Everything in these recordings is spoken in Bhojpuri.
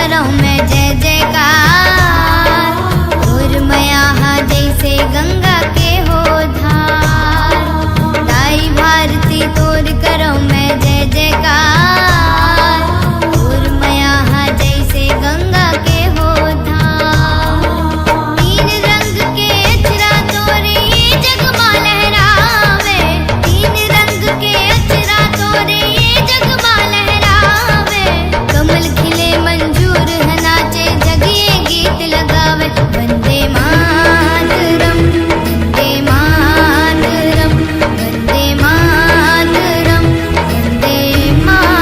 करो मैं जय जयकार। और मया जैसे गंगा के हो धार, दाई भारती तोर करो मैं जय जयकार। और मया जैसे गंगा के हो धार, तीन रंग के अचरा तोरे ये जग मां लहरावे। तीन रंग के अचरा तोरे ये जग मां लहरावे। कमल खिले मंजूर है नाचे जग ये गीत लगावे। वंदे मातरम, वंदे मातरम, वंदे मातरम, वंदे मातरम।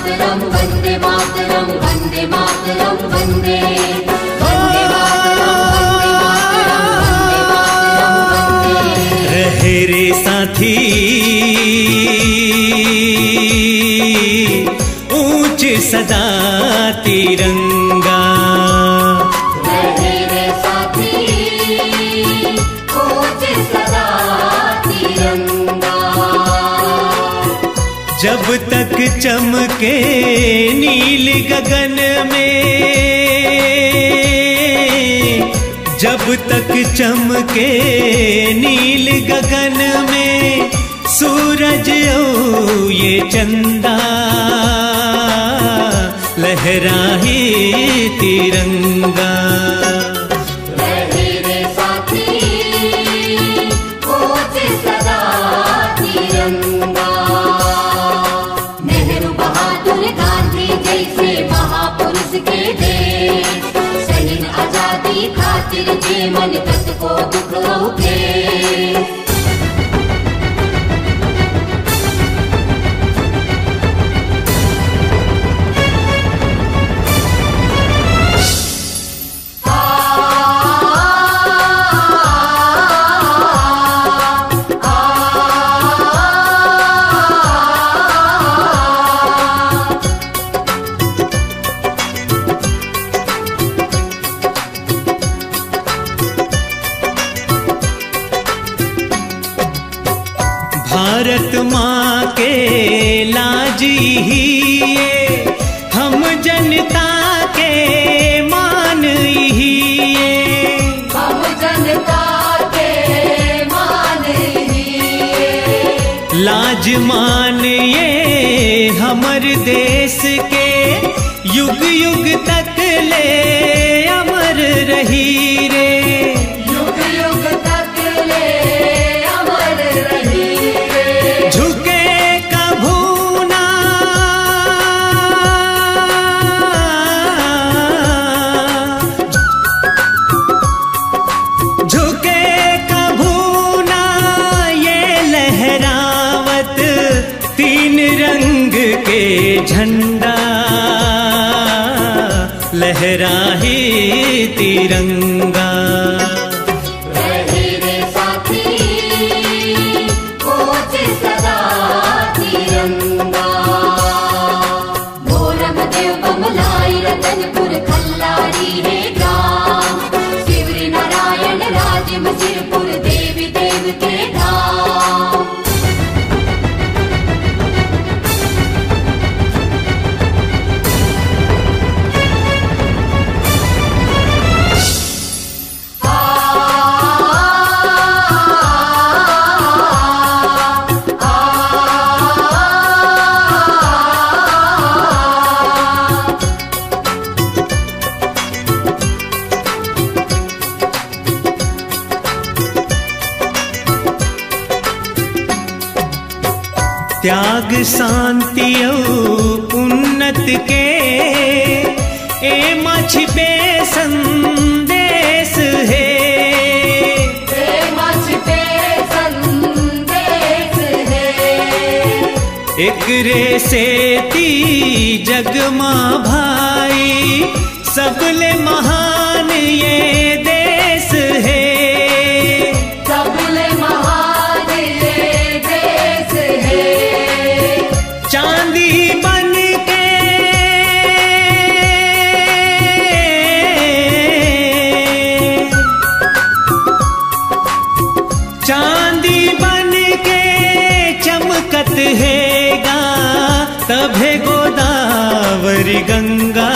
मातरम वंदे मातरम वंदे मातरम वंदे वंदे मातरम वंदे मातरम वंदे मातरम वंदे। रहे रे साथी ऊंच सदा तिरंगा, रहे रे साथी ऊंच सदा तिरंगा। जब तक चमके नील गगन में, जब तक चमके नील गगन में सूरज ओ ये चंदा, लहराए तिरंगा। रहे रे साथी ऊंच सदा तिरंगा। नेहरू बहादुर गांधी जैसे महापुरुष के देश, शहीद आजादी खातिर जे मन तत को दुख होके। भारत माँ के लाज ही ये, हम जनता के मान ही ये, हम जनता के मान ही ये। लाज मान ये हमर देश के, युग युग तक ले अमर रही रे, युग युग तक ले अमर रही रे। झुके कभू ना झुके कभू ना ये लहरावत तीन रंग के झंडा, लहराए तिरंगा। रहे रे साथी ऊंच सदा तिरंगा। मोरम देव बमलाई रतनपुर खल्लारी है ग्राम, शिवरी नारायण राज मसिरपुर देवी देव के धाम। त्याग शांति और उन्नत के ए मछ पे संदेश है, प्रेमच पे संदेश है। एक रे से ती जग माँ भाई, सबले महान ये देश है, सबले महान ये देश है। चांदी बन के चांदी बन के चमकत हैगा, तभे गोदावरी गंगा,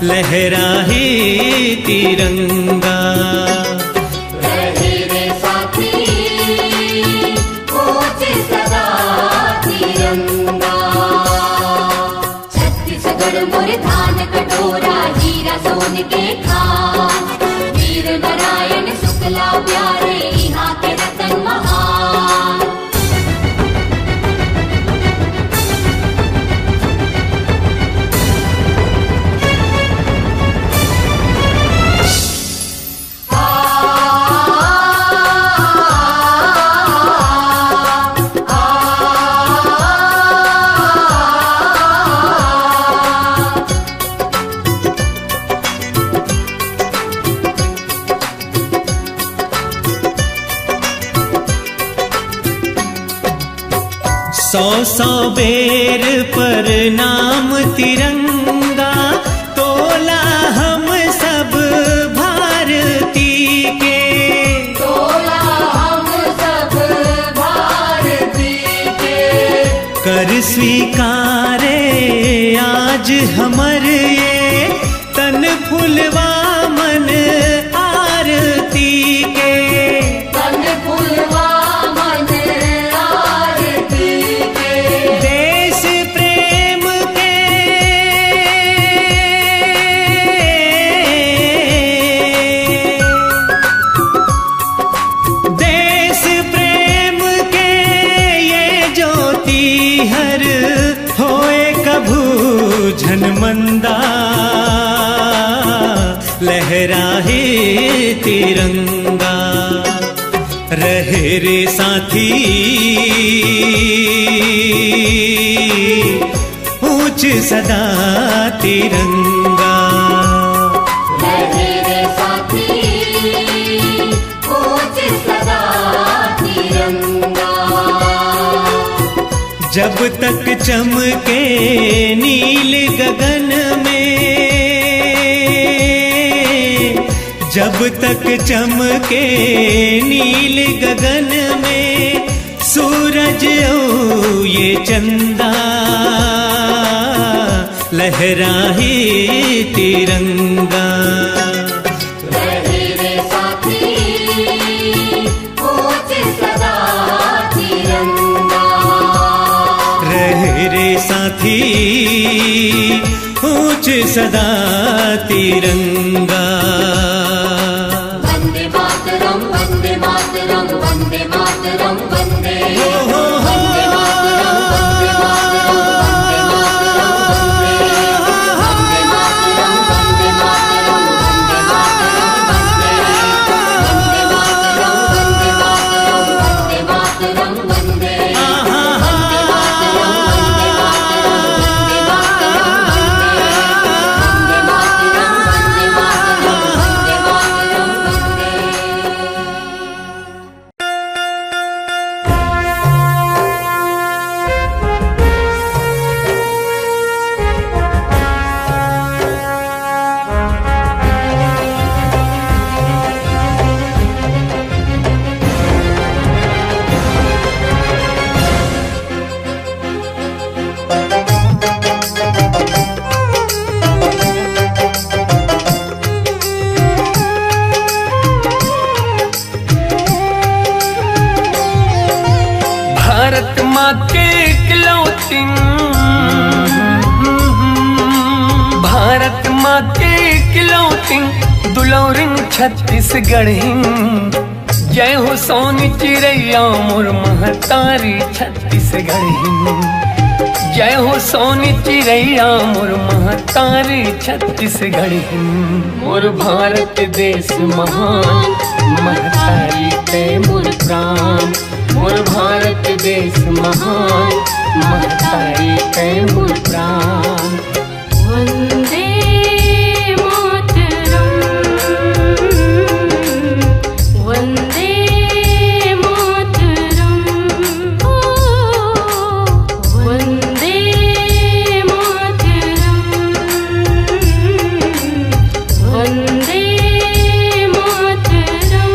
लहराए तिरंगा। रहे रे साथी ऊंच सदा तिरंगा। छत्तीसगढ़ मोर धान कटोरा हीरा सोन के खान, वीर नारायण शुक्ला प्यारे यहाँ के रतन महान। 100 बेर पर नाम तिरंगा तोला हम सब भारती के। तोला हम सब भारती के। कर स्वीकारे आज हमर ये तन फुलवा मन आरती के। तन फुलवा मन आरती के। देश प्रेम के देश प्रेम के ये ज्योति हर होए कभू झनमंदा लहराए तिरंगा। रहे रे साथी ऊंच सदा तिरंगा। रहे रे साथी ऊंच सदा तिरंगा। जब तक चमके नील गगन में, जब तक चमके नील गगन में सूरज ओ ये चंदा लहराए तिरंगा। रहे रे साथी ऊंच सदा तिरंगा। रहे रे साथी ऊंच सदा तिरंगा। वंदे मातरम वंदे मातरम वंदे मातरम वंदे। हो वंदे मातरम वंदे मातरम वंदे मातरम वंदे। वंदे मातरम वंदे मातरम वंदे मातरम वंदे। वंदे मातरम वंदे मातरम वंदे मातरम वंदे। वंदे मातरम वंदे मातरम वंदे मातरम वंदे। वंदे मातरम वंदे मातरम भारत माँ के इकलौती, भारत माँ के इकलौती दुलौरिन छत्तीसगढ़। जय हो सोनी चिड़ैया मोर महतारी छत्तीसगढ़। जय हो सोनी चिड़ैया मोर महतारी छत्तीसगढ़। मोर भारत देश महान महतारी ते मोर प्राण। मोर भारत देश महान महतारी ते मोर प्राण। वंदे मातरम वंदे मातरम वंदे मातरम वंदे मातरम।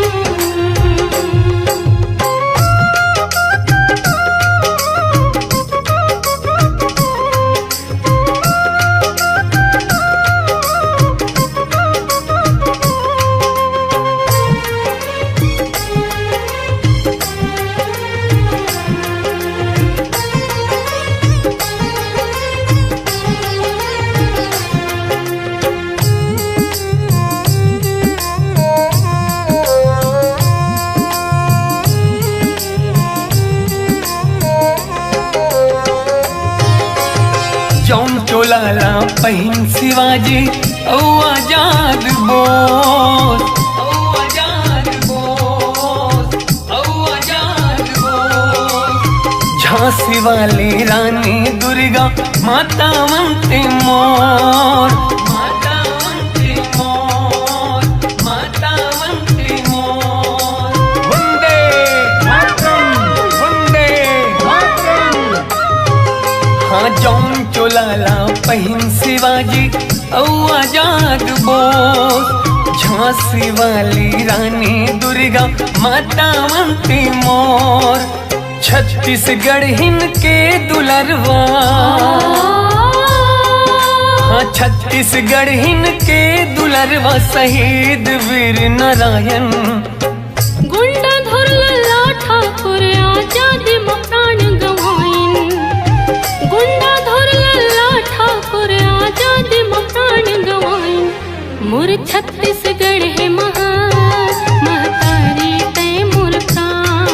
जौन चोलाला पहिन शिवाजी औ आजाद बोस। औ आजाद बोस। औ आजाद बोस। झांसी वाली रानी दुर्गा माता वंदे मोर। माता वंदे मोर। माता वंदे मोर। वंदे मातरम वंदे मातरम हाँ जौन चोलाला पहिन शिवाजी औ आजाद बोस झांसी वाली रानी दुर्गा माता अवंती मोर छत्तीसगढ़ हिन के दुलरवा हाँ छत्तीसगढ़ हिन के दुलरवा शहीद वीर नारायण गुंडा धुर लल्ला ठाकुर आजादी में प्राण गवाइन गुंडा धुर लल्ला ठाकुर आजादी में प्राण गवाइन मोर छत्तीसगढ़ है महान महतारी तय मोर प्राण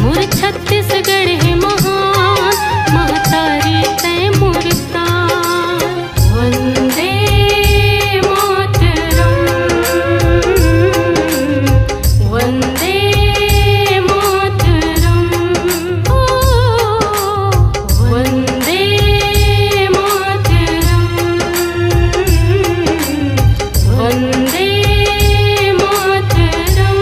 मोर छत्तीसगढ़ है महान महतारी तय मोर प्राण वंदे मातरम वंदे मातरम वंदे मातरम वंदे मातरम।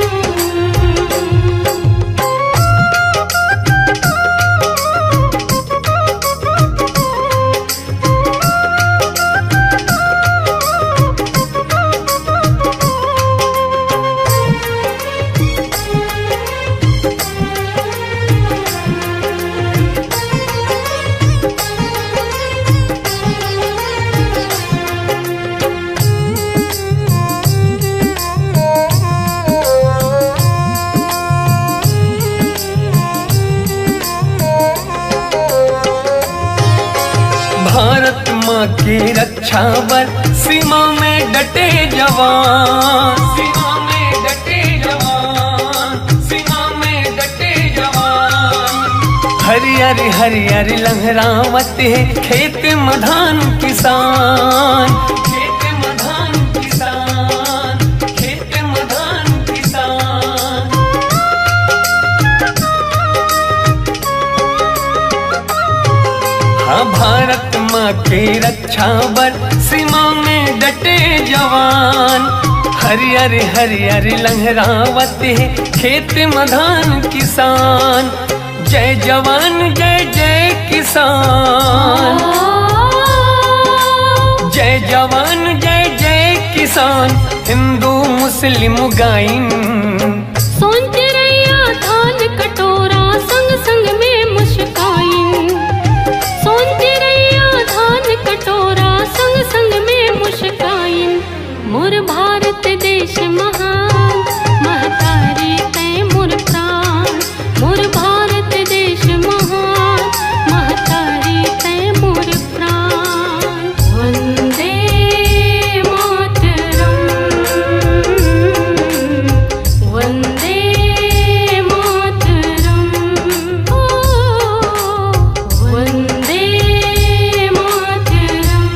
भारत माँ की रक्षा बर सीमा में डटे जवान सीमा में डटे जवान सीमा में डटे जवान हरियर हरियर लहरावत है खेत में धान किसान खेत में धान किसान खेत में धान किसान हाँ भारत माँ के रक्षा बर सीमा में डटे जवान हरियर हरियर लहरावत है खेत में धान किसान जय जवान जय जय किसान जय जवान जय जय किसान हिंदू मुस्लिम गाइन सोनते रैया धान कटोरा संग संग में मुस्काइन सोनते रैया धान कटोरा संग संग में मुस्काइन मोर भारत देश महान महतारी तय मोर प्राण मोर भारत देश महान महतारी तय मोर प्राण वंदे मातरम वंदे मातरम वंदे मातरम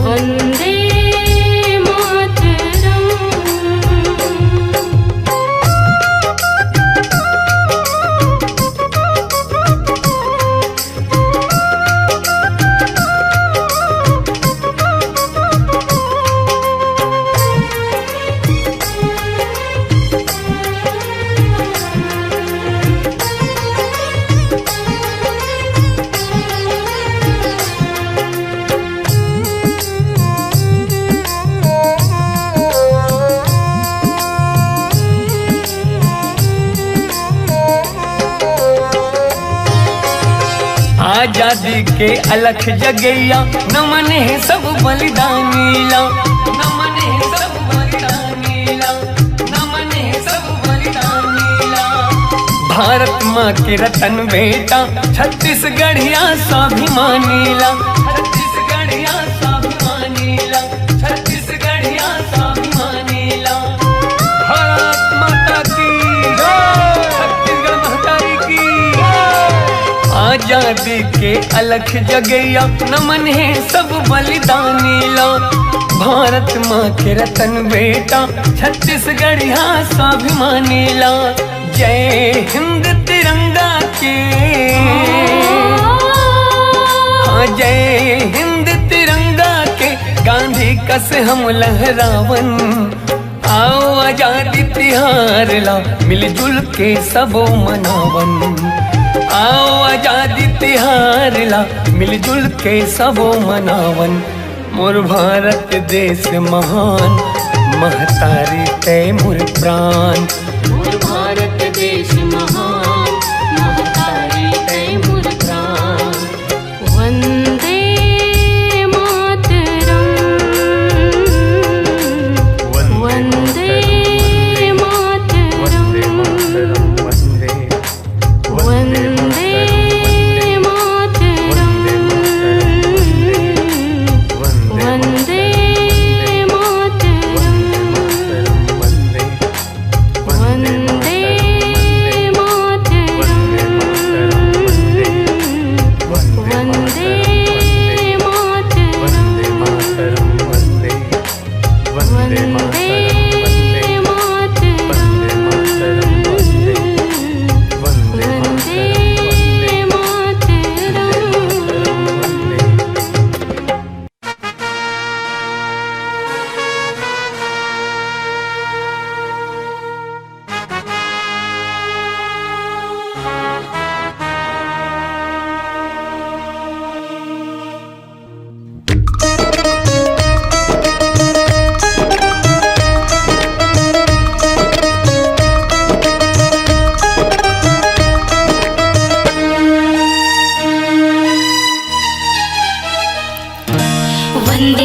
वंदे मातरम। आजादी के अलख जगैया नमन है सब बलिदानीला नमन है सब बलिदानीला नमन है सब बलिदानीला भारत माँ के रतन बेटा छत्तीसगढ़िया स्वाभिमानीला छत्तीसगढ़िया स्वाभिमानीला छत्तीसगढ़िया स्वाभिमानीला भारत माता की जय छत्तीसगढ़ महतारी की आजादी के अलख जगैया नमन है सब बलिदानीला भारत माँ के रतन बेटा छत्तीसगढ़िया स्वाभिमानीला जय हिंद तिरंगा के हाँ जय हिंद तिरंगा के गांधी कस हम लहरावन आओ आजादी तिहार ला मिलजुल के सबो मनावन आओ आजादी तिहार ला मिलजुल के सबो मनावन, मोर भारत देश महान, महतारी तय मोर प्राण। मोर भारत देश महान, महतारी तय मोर प्राण। वंदे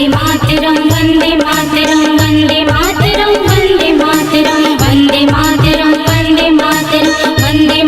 मातरम, वंदे मातरम, वंदे मातरम, वंदे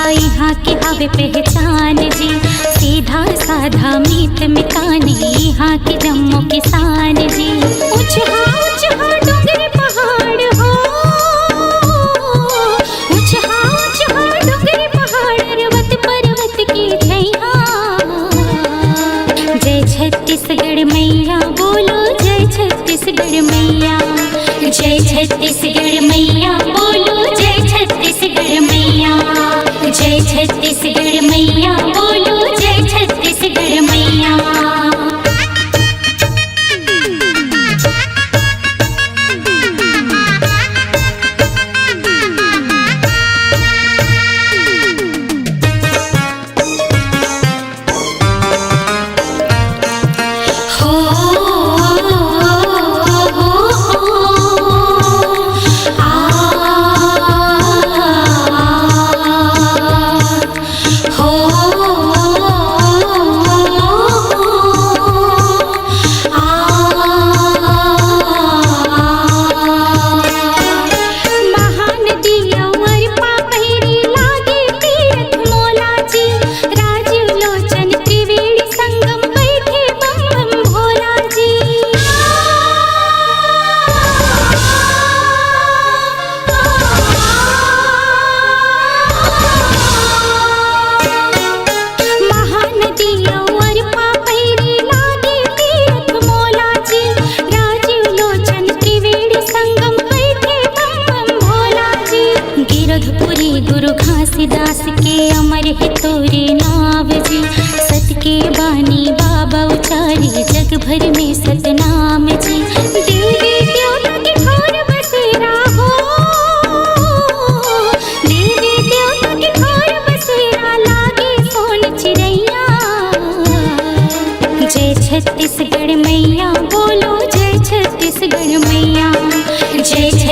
यहाँ के हवे पहचान जी, सीधा साधा मीत मिताने यहाँ के जम्मू किसान जी। ऊंचा ऊंचा डूंगर पहाड़ हो, ऊंचा ऊंचा डूंगर पहाड़ पर्वत पर्वत की छैया। जय छत्तीसगढ़ मैया बोलो, जय छत्तीसगढ़ मैया, जय छत्तीसगढ़ मैया बोलो,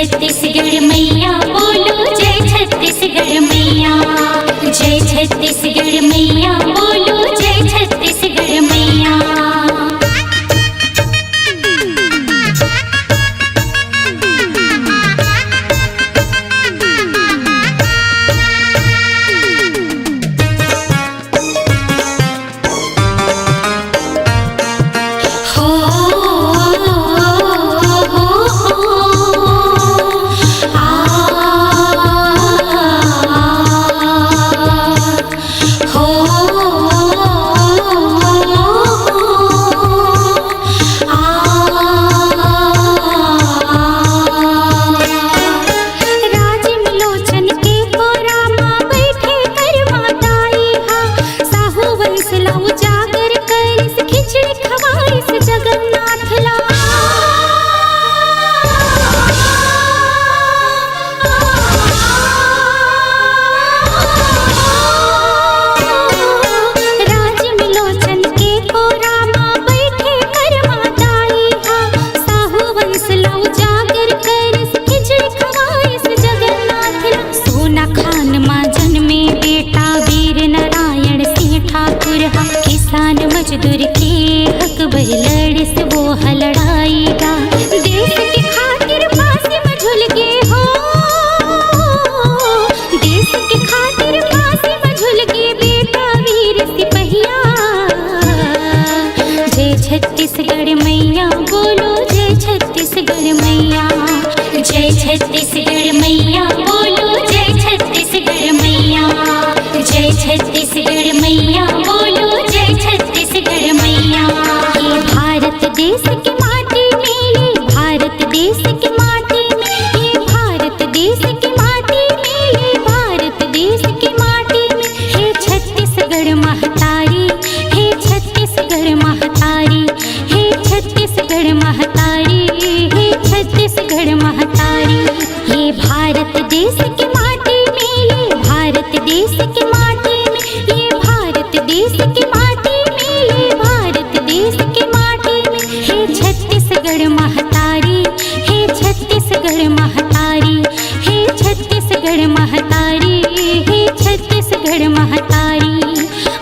छत्तीसगढ़ मैया बोलो जय छत्तीसगढ़ मैया। जय छत्तीसगढ़ मैया बोलो जय छत्तीसगढ़ मैया। मजदूर के हक बहलड़ से वो हलड़ाएगा। देश की खातिर फांसी में झूल के हो, देश की खातिर फांसी में झूल के बेटा वीर सिपहिया। जय छत्तीसगढ़ मैया बोलो जय छत्तीसगढ़ मैया। जय छत्तीसगढ़ मैया बोलो जय छत्तीसगढ़ मैया। जय छत्तीसगढ़ मैया बोलो जय छत्तीसगढ़ मैया। ये भारत देश की माटी में, ये भारत देश की माटी में, ये भारत देश की माटी में, ये भारत देश की माटी में। हे छत्तीसगढ़ महतारी, हे छत्तीसगढ़ महतारी, हे छत्तीसगढ़ महतारी, हे छत्तीसगढ़ महतारी। ये भारत देश की माटी में, ये भारत देश की माटी में, ये भारत देश की माटी में, ये भारत देश की माटी में। हे छत्तीसगढ़ महतारी, हे छत्तीसगढ़ महतारी, हे छत्तीसगढ़ महतारी, हे छत्तीसगढ़ महतारी।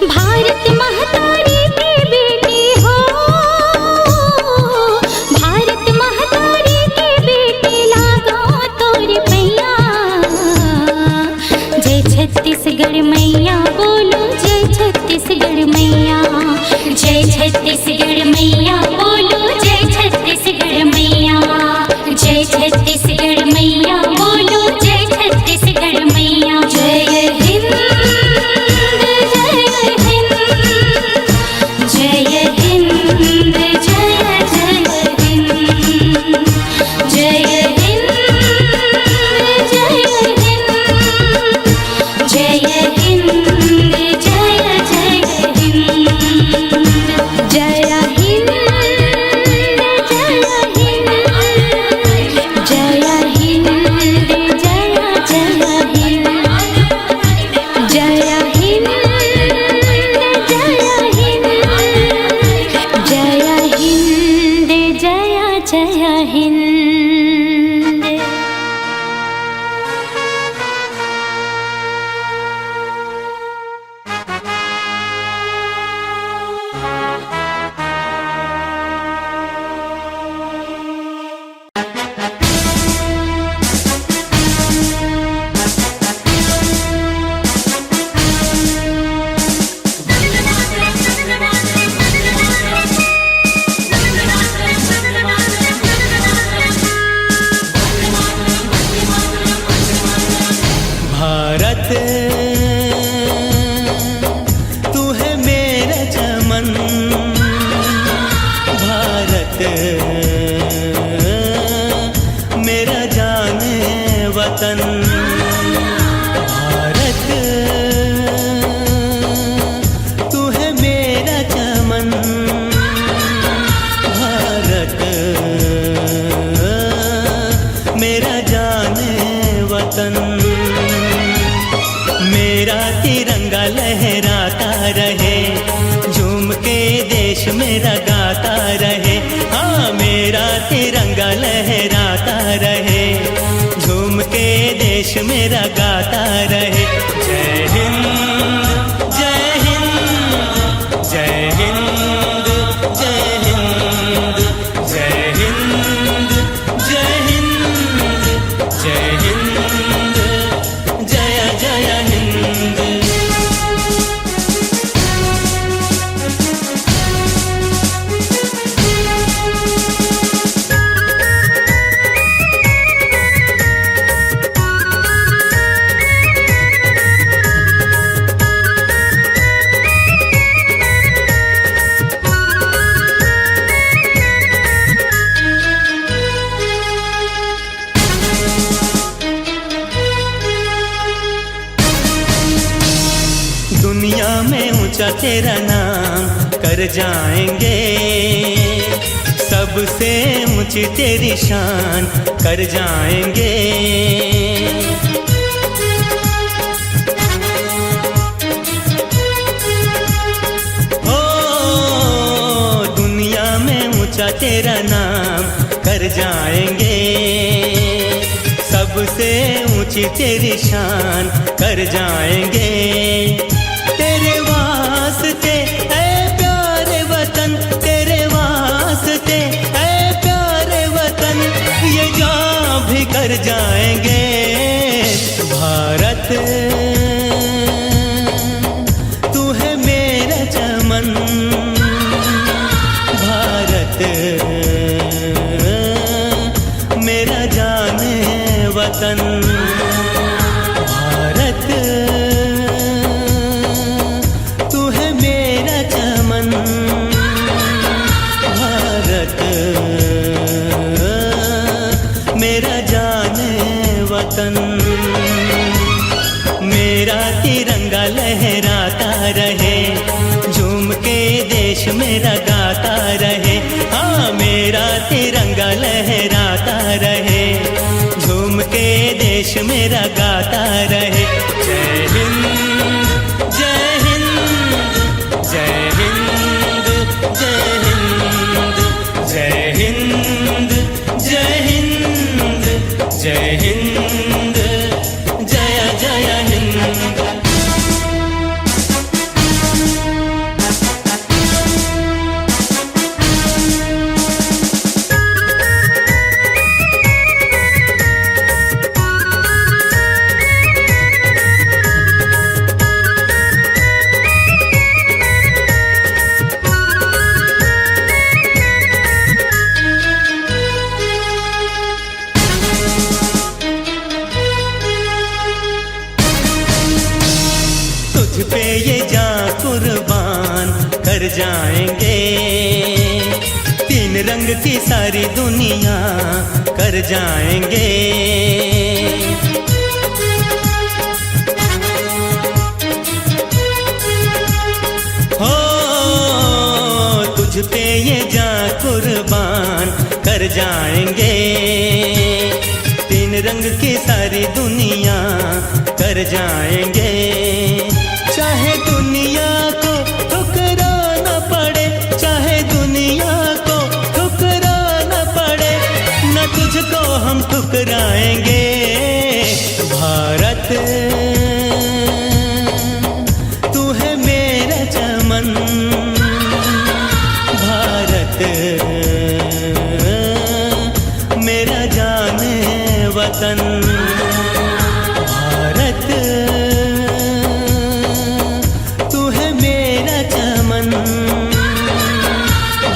भारत महतारी की बेटी हो, भारत महतारी की बेटी लागो तोरे पैया। जय छत्तीसगढ़ मैया बोलो जय छत्तीसगढ़ मैया। जय छत्तीसगढ़ मैया बोलो जय छत्तीसगढ़ मैया। जय छत्तीसगढ़ मैया बोलो जय छत्तीसगढ़ मैया। जय हिंद जय हिंद, जय हिंद जय जय हिंद, जय हिंद जय हिंद, जय हिंद जय जय हिंद। जय हिंद जय हिंद, जय हिंद जय जय हिंद, जय हिंद जय हिंद, जय हिंद जय जय हिंद। भारत तू है मेरा चमन, भारत मेरा जाने वतन। भारत तू है मेरा चमन, भारत मेरा जाने वतन। मेरा तिरंगा लहराता रहे, झूम के देश मेरा गाता रहे। हाँ, मेरा तिरंगा लहराता रहे, मेरा गाता रहे। जय हिंद जय हिंद जय हिंद जय हिंद जय हिंद जय हिंद जय हिंद जय जय हिंद। दुनिया में ऊंचा तेरा नाम कर जाएंगे, सबसे ऊंची तेरी शान कर जाएंगे। ओ दुनिया में ऊंचा तेरा नाम कर जाएंगे, सबसे ऊंची तेरी शान कर जाएंगे। तेरे वास्ते ऐ प्यारे वतन, तेरे वास्ते ऐ प्यारे वतन, ये जान भी कर जाएंगे। भारत तू है मेरा चमन, भारत मेरा जाने वतन, भारत तू है मेरा चमन, भारत मेरा जाने वतन। मेरा तिरंगा लहराता रहे, झूम के देश मेरा गाता रहे। हाँ मेरा तिरंगा लहराता रहे, झूम के देश मेरा गाता रहे। जय हिंद जय हिंद जय हिंद जय हिंद जय हिंद जय हिंद जय हिंद जय जय हिंद। तुझ पे ये जान कुर्बान कर जाएंगे, तीन रंग की सारी दुनिया कर जाएंगे। हो तुझ पे ये जान कुर्बान कर जाएंगे, तीन रंग की सारी दुनिया कर जाएंगे। चाहे दुनिया को ठुकराना पड़े, चाहे दुनिया को ठुकराना पड़े, न तुझको हम ठुकराएंगे। भारत तू है मेरा चमन, भारत मेरा जाने वतन, भारत तू है मेरा चमन,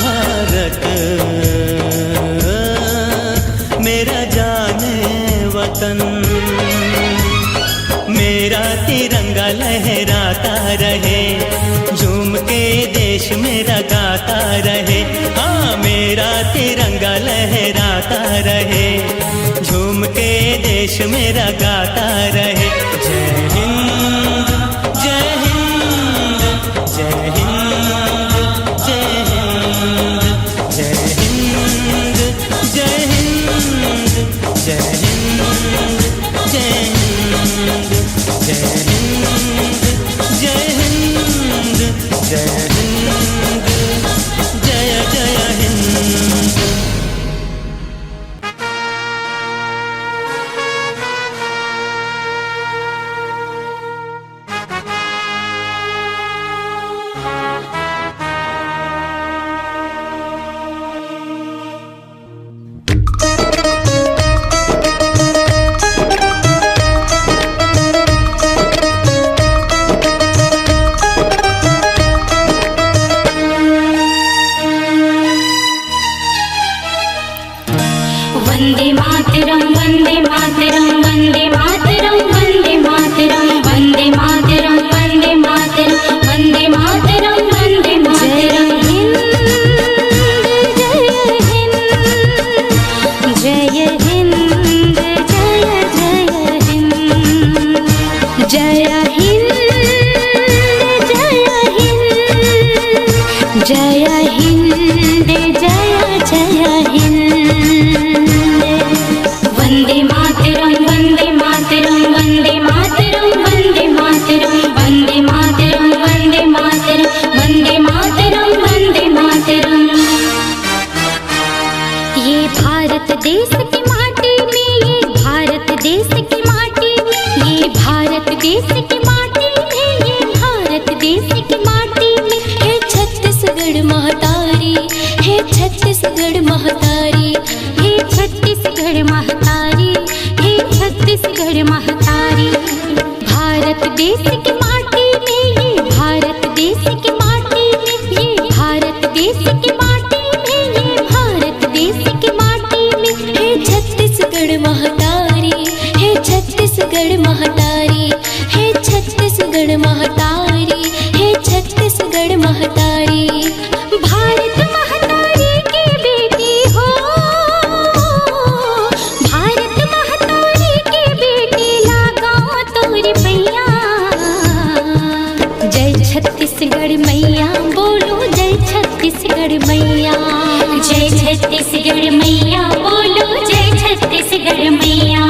भारत मेरा जाने वतन। मेरा तिरंगा लहराता रहे, झूम के देश मेरा गाता रहे। हाँ मेरा तिरंगा लहराता रहे, झूम के देश मेरा गाता रहे। जय हिंद जय हिंद जय हिंद जय हिंद जय हिंद जय हिंद जय हिंद जय हिंद जय हिंद जय हिंद जय हिंद जय जय हिंद। वन्दे मातरं वन्दे मातरं वन्दे मातरं वन्दे मातरं वन्दे मातरं वन्दे मातरं वन्दे मातरं वन्दे मातरं जय हिंद जय हिंद जय हिंद जय हिंद जय हिंद वन्दे मातरं वन्दे मातरं वन्दे मातरं वन्दे मातरं वन्दे मातरं वन्दे मातरं वन्दे मातरं वन्दे मातरं। ये भारत देश की माटी में, ये भारत देश की माटी में, ये भारत देश की माटी में, ये भारत देश की माटी में है छत्तीसगढ़ महतारी, है छत्तीसगढ़ महतारी, है छत्तीसगढ़ महतारी, है छत्तीसगढ़ महतारी। भारत देश की माटी में, ये भारत देश की माटी में, ये भारत देश की माटी में, ये भारत देश की माटी में है छत्तीसगढ़ महतारी, है छत्तीसगढ़ महतारी, है छत्तीसगढ़ महतारी, है छत्तीसगढ़ महतारी। भारत महतारी की बेटी हो, भारत महतारी की बेटी लगाओ तोरी पैया। जय छत्तीसगढ़ मैया बोलो, जय छत्तीसगढ़ मैया, जय छत्तीसगढ़ मैया बोलो, जय छत्तीसगढ़ मैया।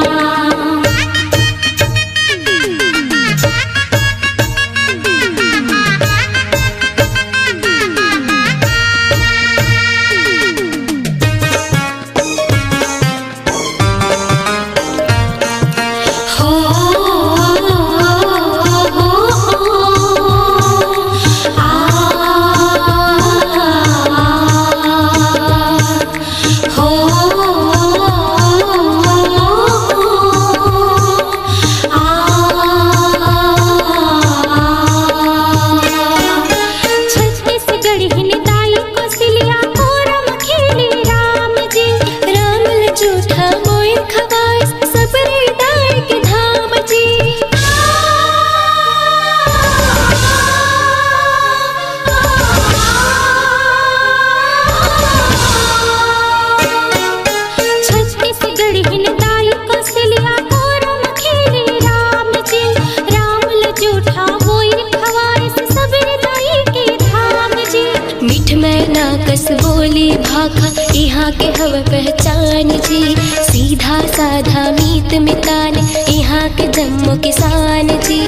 यहाँ के हवा पहचान जी, सीधा साधा मीत मितान यहाँ के जम्मू किसान जी।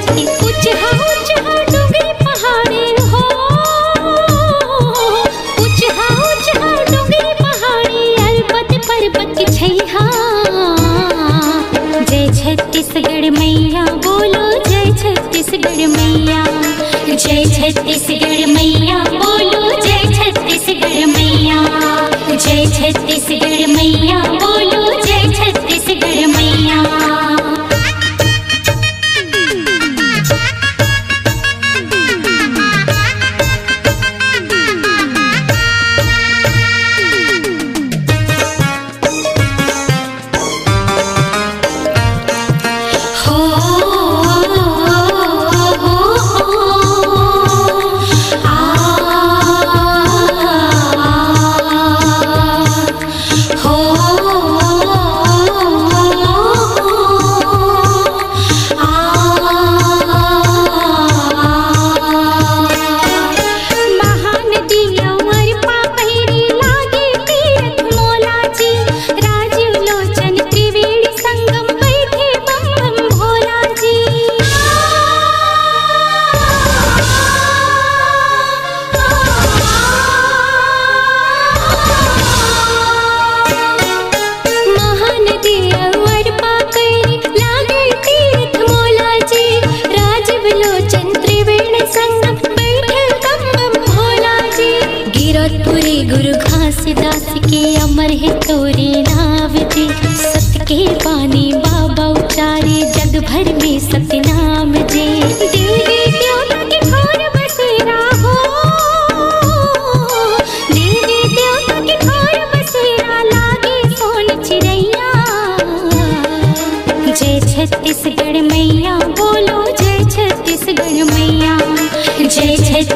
उच्च हा डूंगरी पहाड़ी हो, उच्च हा डूंगरी पहाड़ी पर्वत पर्वत की छैहा। जय छत्तीसगढ़ मैया बोलो, जय छत्तीसगढ़ मैया, जय छत्तीसगढ़ मैया बोलो, जय छत्तीसगढ़ मैया, जय छत्तीसगढ़ मैया बोलो, जय छत्तीसगढ़ मैया।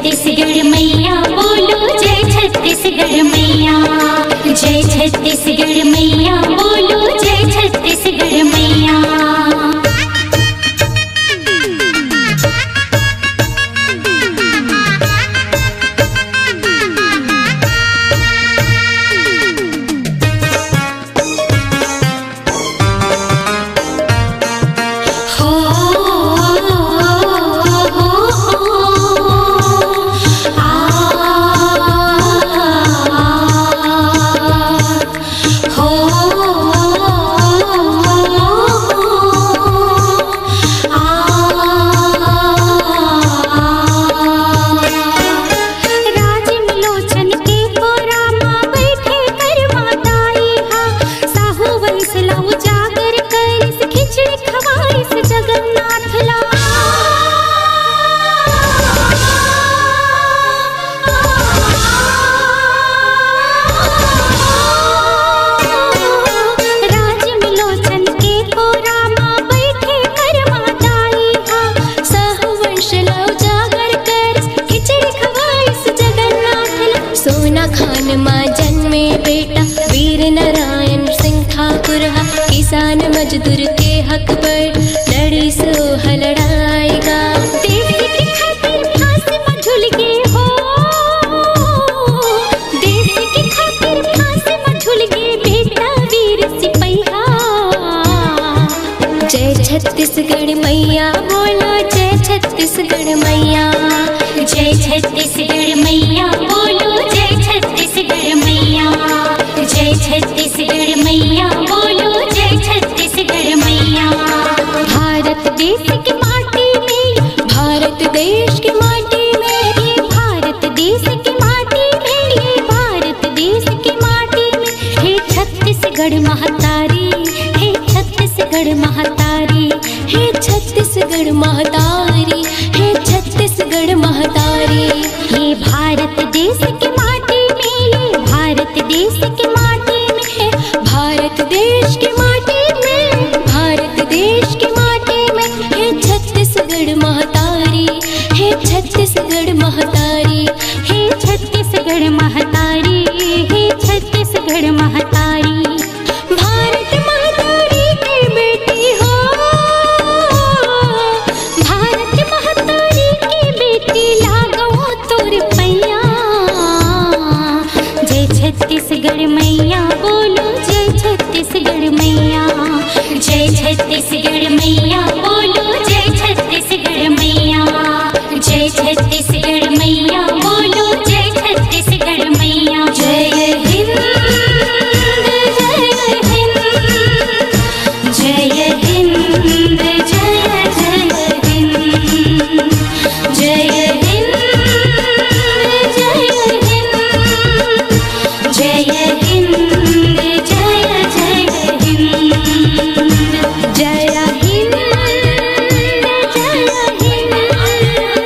छत्तीसगढ़ मैया बोलो जय छत्तीसगढ़ मैया। जय छत्तीसगढ़ मैया बोलो जय छत्तीसगढ़ मैया। किसान मजदूर के हक पर लड़ी सो लड़ाएगा। देश की खातिर फांसी में झूल के हो, देश की खातिर फांसी में झूल के बेटा वीर सिपहिया। जय छत्तीसगढ़ मैया बोलो जय छत्तीसगढ़ मैया। जय छत्तीसगढ़ मैया बोलो जय छत्तीसगढ़ मैया। जय छत्तीसगढ़ मैया बोलो जय छत्तीसगढ़ मैया। भारत देश की माटी में, भारत देश की माटी में, ये भारत देश की माटी में, ये भारत देश की माटी में। हे छत्तीसगढ़ महतारी, हे छत्तीसगढ़ महतारी, हे छत्तीसगढ़ महतारी, हे छत्तीसगढ़ महतारी। ये भारत देश की माटी में, ये भारत देश की माटी में, भारत देश की माटी में, भारत देश की माटी में। हे छत्तीसगढ़ महतारी, हे छत्तीसगढ़ महतारी, हे छत्तीसगढ़ महतारी, हे छत्तीसगढ़ महतारी। भारत महतारी की बेटी हो, भारत महतारी की बेटी लागो तोर पैया। जय छत्तीसगढ़ मैया बोलो जय छत्तीसगढ़ मैया। जय छत्तीसगढ़ मैया बोलो जय छत्तीसगढ़ मैया। जय छत्तीसगढ़ मैया बोलो जय छत्तीसगढ़ मैया। जय हिंद जय हिंद, जय हिंद जय जय हिंद। जय हिंद जय हिंद, जय हिंद जय जय हिंद। जय हिंद जय हिंद, जय हिंद जय जय हिंद। जय हिंद जय हिंद,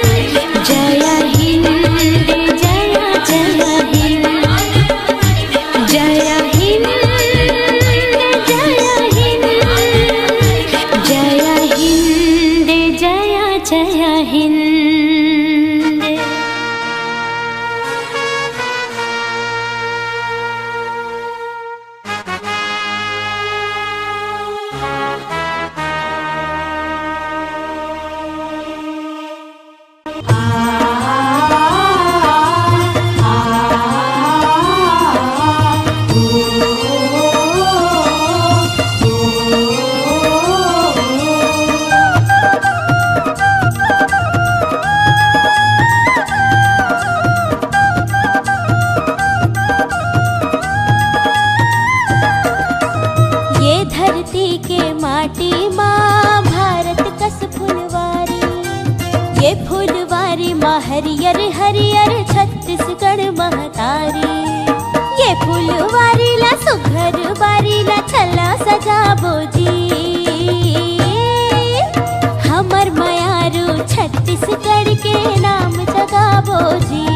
जय हिंद जय जय हिंद। ये धरती के माटी माँ भारत कस फुलवारी। ये फुलवारी माँ हरियर हरियर छत्तीसगढ़ महतारी। ये फुलवारी ला सुघर बारी ला छला सजाबो जी। हमर मयारू छत्तीसगढ़ के नाम जगाबो जी।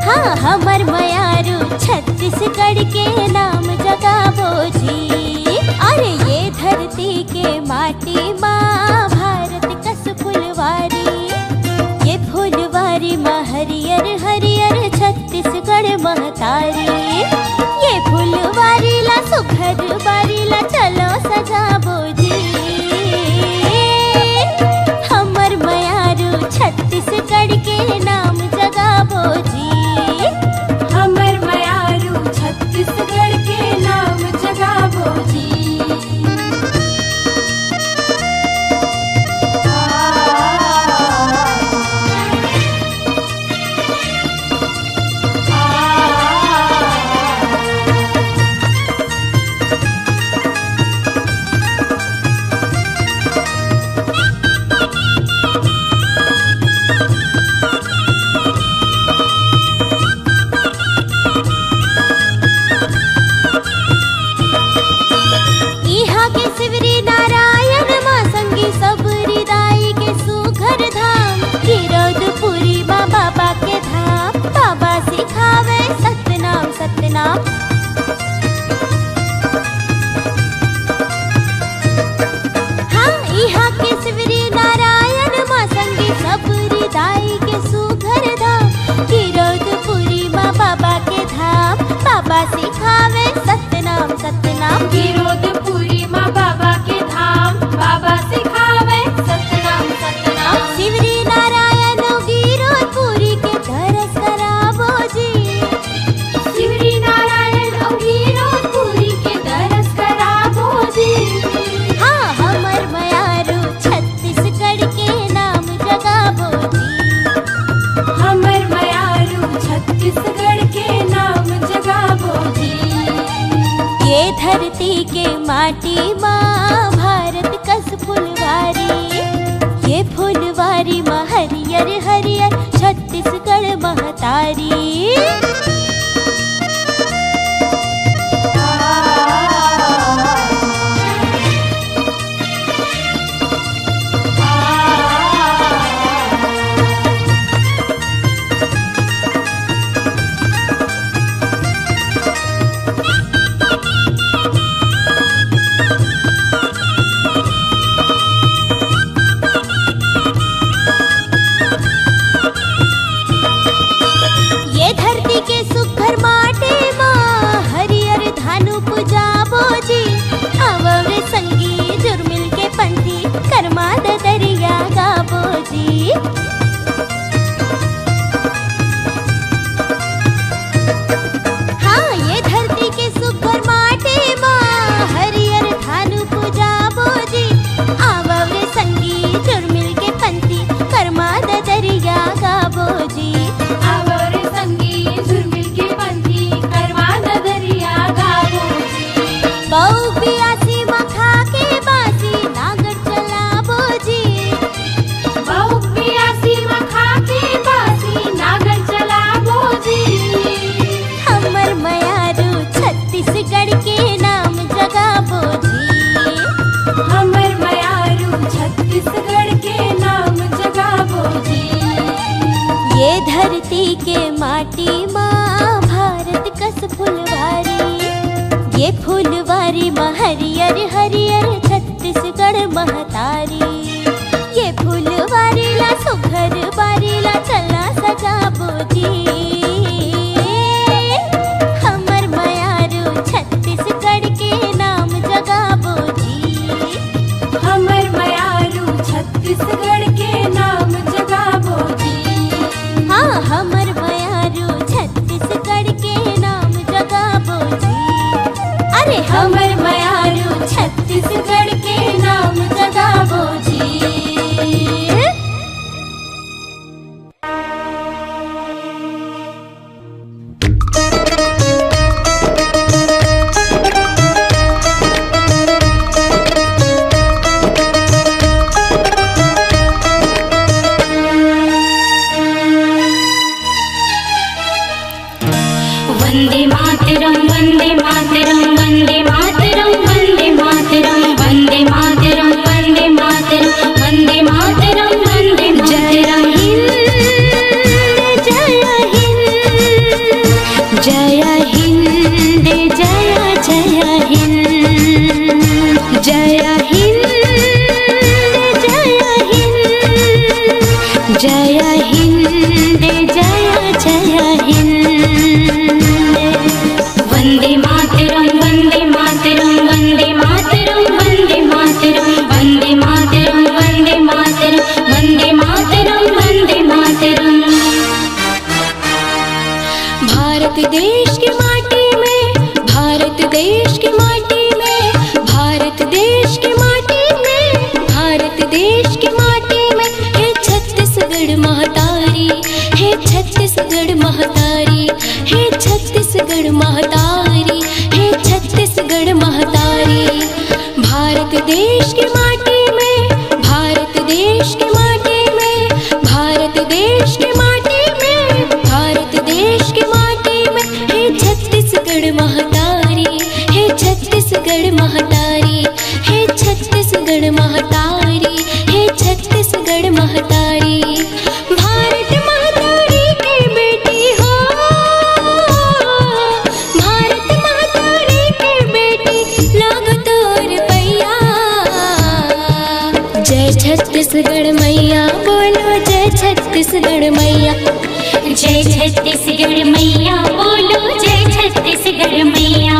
हाँ हमर मयारू छत्तीसगढ़ के नाम जगाबो जी। अरे ये धरती के माटी माँ भारत कस फुलवारी। ये फुलवारी माँ हरियर यहाँ के शिवरी नारायण माँ संगी सबरी दाई के सुघर धाम गिरोधपुरी माँ बाबा के धाम बाबा सिखावे सतनाम सतनाम गिरोधपुरी माँ बाबा के धाम बाबा सिखावे सतनाम सतनाम शिवरी नारायण गिरोधपुरी के दरस करावो जी शिवरी नारायण और गिरोधपुरी के दरस करावो जी हाँ हमर मयारू छत्तीसगढ़ के नाम जगावो जी हमर मयारू छत्तीसगढ़ के नाम जगावो जी ये धरती के माटी माँ भारत कस फुलवारी ये फुलवारी माँ हरियर हरियर छत्तीसगढ़ महतारी ये धरती के सुघर माटे माँ हरियर धानु पुजाबो जी आवरे संगी जुर्मिल के पंथी कर्मा दरिया गाबो जी हाँ ये धरती के सुघर माटे माँ हरियर धानु पुजाबो जी आवरे संगी जुर्मिल के पंथी कर्मा दरिया गाबो जी आवर संगी झुरमिल के पंथी करवा नदरिया गावो जी बहु पियासी मखा के बासी नागर चलाबो जी बहु पियासी मखा के बासी नागर चलावो जी हमर मयारू छत्तीसगढ़ के नाम जगाबो जी हमर मयारू छत्तीसगढ़ के नाम जगावो जी ये धरती के माटी माँ भारत कस फुलवारी ये फुलवारी माँ हरियर हरियर छत्तीसगढ़ महतारी ये फुलवारी ला सुघर बारी ला चला सजाबो जी हमर मयारू छत्तीसगढ़ के नाम जगाबो जी हमर मयारू छत्तीसगढ़ के नाम जगावो जी हाँ हमर मयारू छत्तीसगढ़ के नाम जगाबो जी अरे हमर मयारू छत्तीसगढ़ के नाम जगावो जी वन्दे मातरं वन्दे मातरं वन्दे मातरं वन्दे मातरं वन्दे मातरं वन्दे मातरं वन्दे मातरं वन्दे मातरं जय हिन्द जय हिन्द जय जय हिन्द जय हिन्द जय हिन्द जय हिन्द जय जय हिन्द वन्दे मातरं वन्दे मातरं वन्दे मातरं वन्दे मातरं वन्दे मातरं वन्दे मातरं वन्दे मातरं वन्दे मातरं भारत देश की माटी में भारत देश की माटी में भारत देश की माटी में भारत देश की माटी में हे छत्तीसगढ़ महतारी हे छत्तीसगढ़ महतारी हे छत्तीसगढ़ महतारी हे छत्तीसगढ़ महतारी भारत देश की माटी में भारत देश की माटी में भारत देश की माटी में भारत देश की माटी में हे छत्तीसगढ़ महतारी हे छत्तीसगढ़ महतारी हे छत्तीसगढ़ महतारी हे छत्तीसगढ़ महतारी भारत महतारी की बेटी हो भारत महतारी की बेटी लागो तोर पैया छत्तीसगढ़ मैया बोलो जय छत्तीसगढ़ मैया। जय छत्तीसगढ़ मैया बोलो जय छत्तीसगढ़ मैया।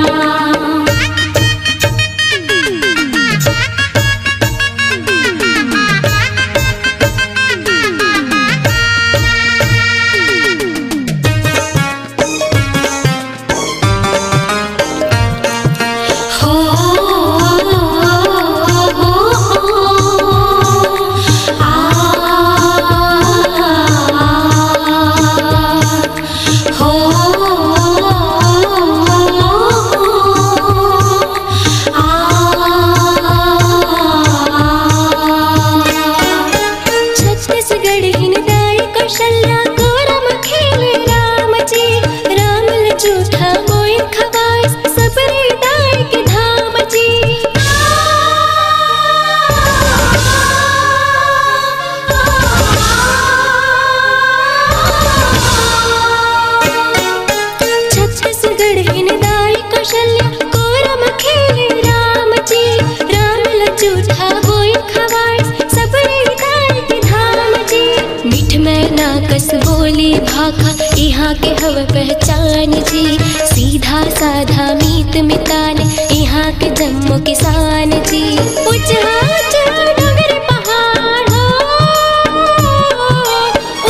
यहाँ के हव पहचान जी, सीधा साधा मीत मितान यहाँ के जम्मू किसान जी। ऊंचा ऊंचा डोंगर पहाड़ हो,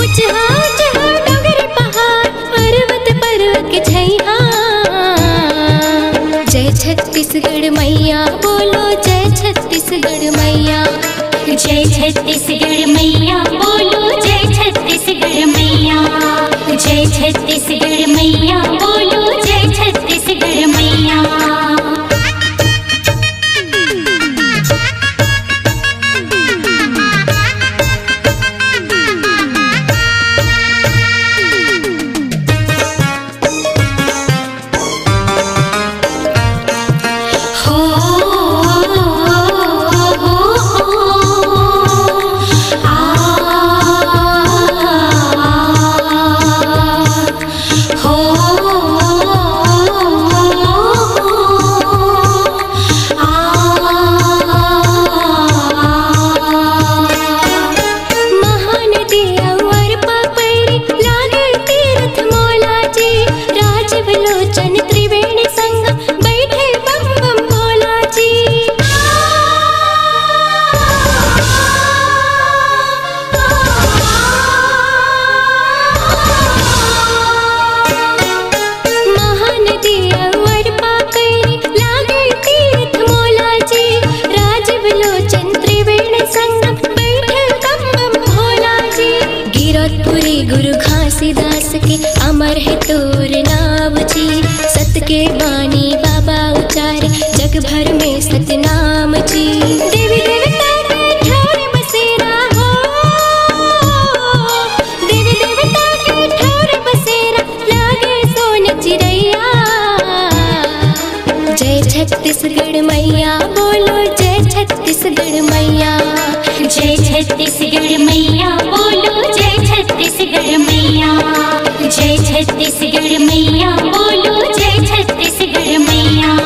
ऊंचा ऊंचा डोंगर पहाड़, पर्वत पर्वत के छैया। जय छत्तीसगढ़ मैया बोलो जय छत्तीसगढ़ मैया। जय छत्तीसगढ़ मैया बोलो जय छत्तीसगढ़ मैया। जय छत्तीसगढ़ मैया बोलो जय छत्तीसगढ़ मैया। गुरु घासीदास के अमर है तोर नाम जी, सत के बानी बाबा उचारे जग भर में सतनाम जी। देवी देवता के ठौर बसेरा हो, देवी देवता के ठौर बसेरा, लागे सोन चिड़ैया। जय छत्तीसगढ़ मैया बोलो जय छत्तीसगढ़ मैया। जय छत्तीसगढ़ मैया बोलो जय छत्तीसगढ़ मैया। जय छत्तीसगढ़ मैया बोलो जय छत्तीसगढ़ मैया।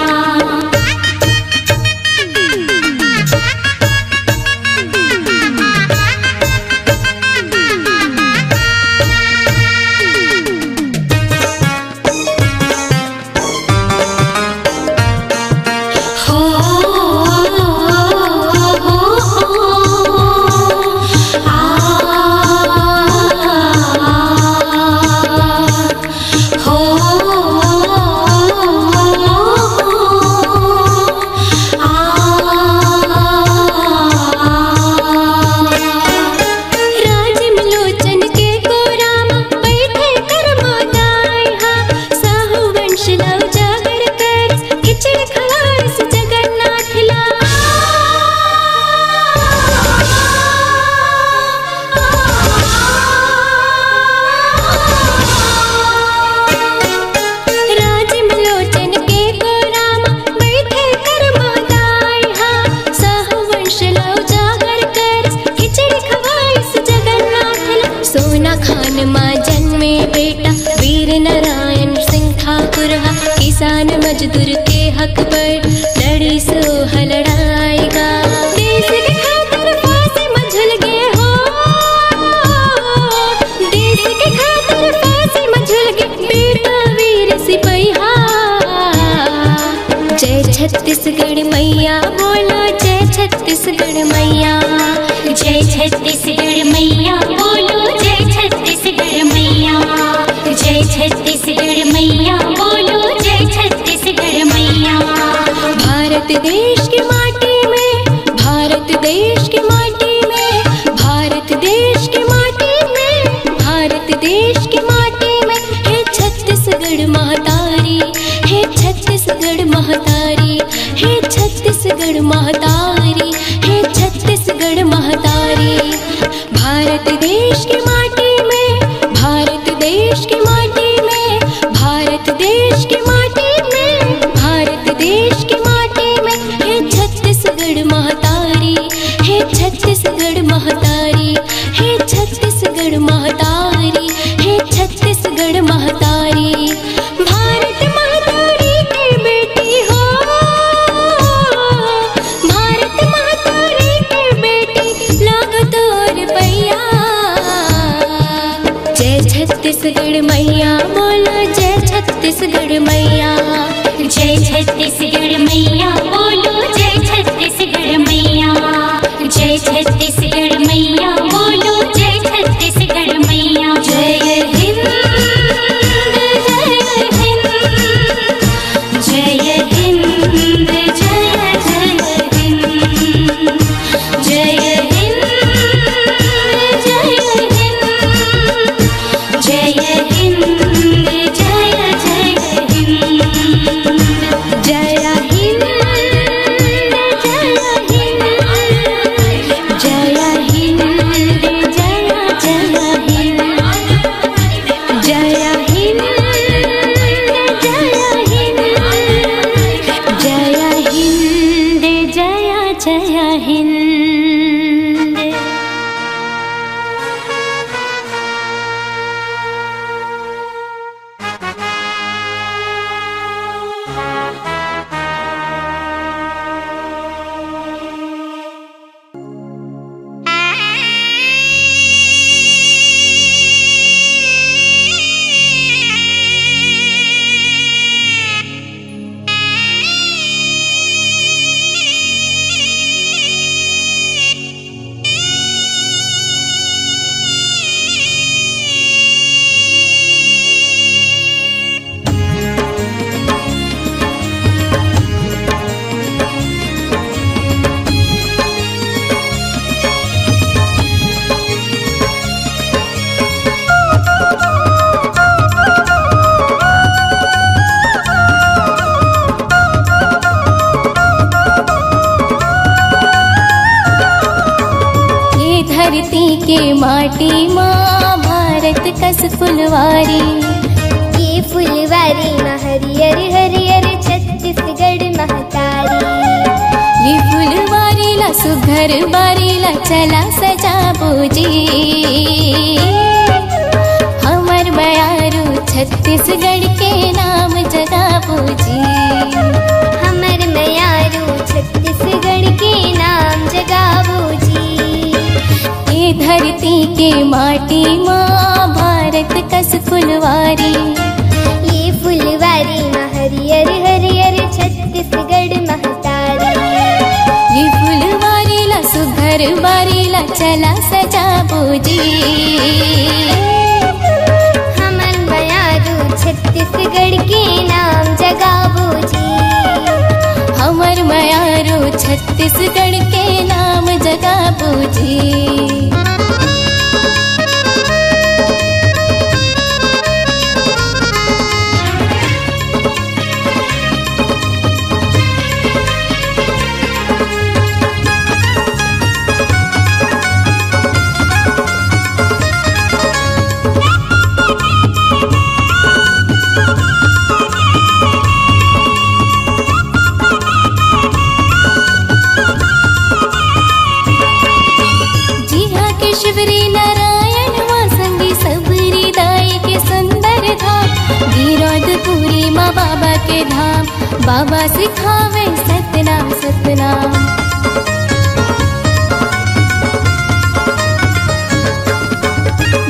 हो छत्तीसगढ़ मैया। जय छत्तीसगढ़ मैया बोलो जय छत्तीसगढ़ मैया। जय छत्तीसगढ़ मैया बोलो जय छत्तीसगढ़ मैया। भारत देश की माटी में, भारत देश की माटी में, भारत देश की माटी में, भारत देश की माटी में है छत्तीसगढ़ महतारी, है छत्तीसगढ़ महतारी, है छत्तीसगढ़ महतारी, है छत्तीसगढ़ महतारी। भारत देश की माटी में, भारत देश की माटी में, भारत देश की माटी में, भारत देश की माटी में है छत्तीसगढ़ महतारी, है छत्तीसगढ़ महतारी, है छत्तीसगढ़ महतारी, है छत्तीसगढ़ महतारी। भारत महतारी की बेटी हो, भारत महतारी की बेटी लागो तोर पैया। जय छत्तीसगढ़ मैया बोलो जय छत्तीसगढ़ मैया। जय छत्तीसगढ़ मैया बोलो जय छत्तीसगढ़ मैया। जय छत्तीसगढ़ मैया बोलो जय छत्तीसगढ़ मैया। जय हिंद जय हिंद, जय हिंद जय जय हिंद, जय हिंद जय हिंद, जय हिंद जय जय हिंद। जय हिंद जय हिंद, जय हिंद जय जय हिंद, जय हिंद जय हिंद, जय हिंद जय जय हिंद। धरती के माटी माँ भारत कस फुलवारी। ये फुलवारी में हरियर हरियर छत्तीसगढ़ महतारी। ये फुलवारी ला सुघर बारी ला चला सजा बोजी। हमर बयारू छत्तीसगढ़ के नाम जगा बोजी। हमर मयारू छत्तीसगढ़ के नाम जगावो जी। ये धरती के माटी माँ भारत कस फुलवारी। ये फुलवारी में हरियर हरियर छत्तीसगढ़ महतारी। ये फुलवारी ला सुघर बारी ला चला सजा बोजी। हमर मयारू छत्तीसगढ़ के नाम जगावो जी। हमर मयारू छत्तीसगढ़ के नाम जगा बोजी। बाबा सिखावे सतनाम सतनाम।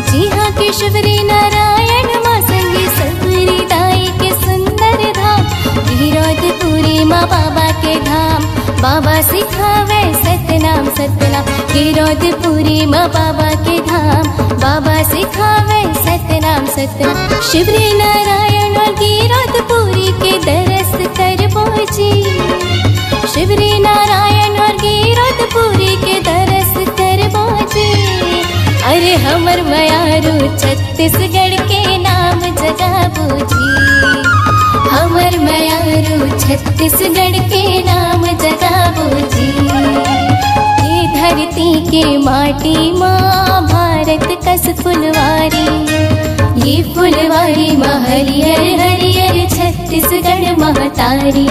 जी हाँ केशवरी नारायण माँ संगी सबरी दाई के सुंदर धाम। गिरौदपुरी माँ बाबा के धाम। बाबा सिखावे सतनाम गिरौदपुरी माँ बाबा के धाम, बाबा सिखावे सतनाम सतनाम। शिवरी नारायण और गिरौदपुरी के दरस करबो जी, शिवरी नारायण और गिरौदपुरी के दरस करबो जी। अरे हमर मयारू छत्तीसगढ़ के नाम जगाबो जी, हमर मयारू छत्तीसगढ़ के नाम जगाबो जी। ये धरती के माटी माँ भारत कस फुलवारी, ये फुलवारी माँ हरियर हरियर छत्तीसगढ़ महतारी।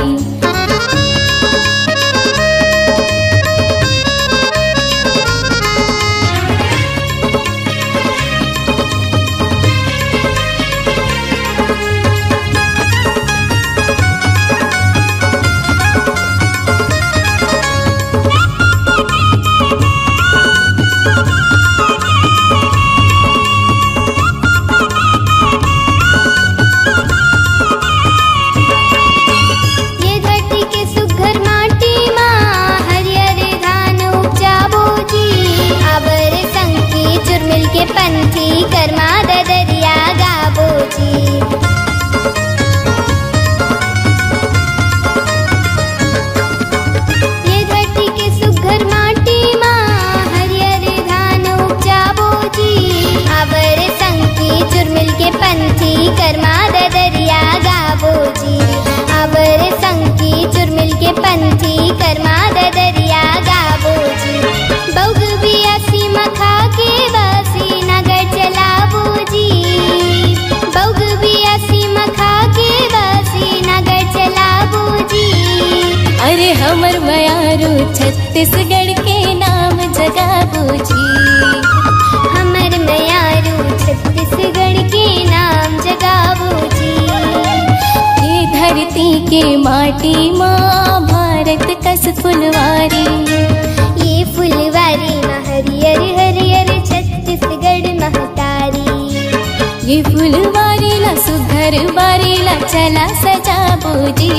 पंथी कर्मा ददरिया गाबो जी। ये धरती के सुघर माटी माँ हरियर धान उपजाबो जी। आवर संकी चुरमिल के पंथी कर्मा ददरिया गाबो जी। आवर संकी चुरमिल के पंथी कर्मा ददरिया गाबो जी। बौग बियासी मखा के बासी नगर चलाबो जी। बौग बियासी मखा के बासी नगर चलाबो जी। अरे हमर मयारू छत्तीसगढ़ के नाम जगाबो जी, हमर मयारू छत्तीसगढ़ के नाम जगाबो जी। ये धरती के माटी माँ भारत कस फुलवारी, ये फुलवारी माँ हरियर हरियर छत्तीसगढ़ महतारी। ये फुलवारी ला सुघर बारी ला चला सजाबो जी।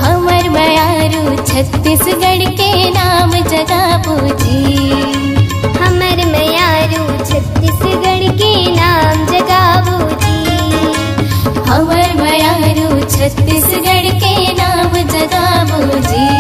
हमर मयारू छत्तीसगढ़ के नाम जगाबो जी, हमर मयारू छत्तीसगढ़ के नाम जगाबो जी। हमर मयारू छत्तीसगढ़ के नाम जगाबो जी।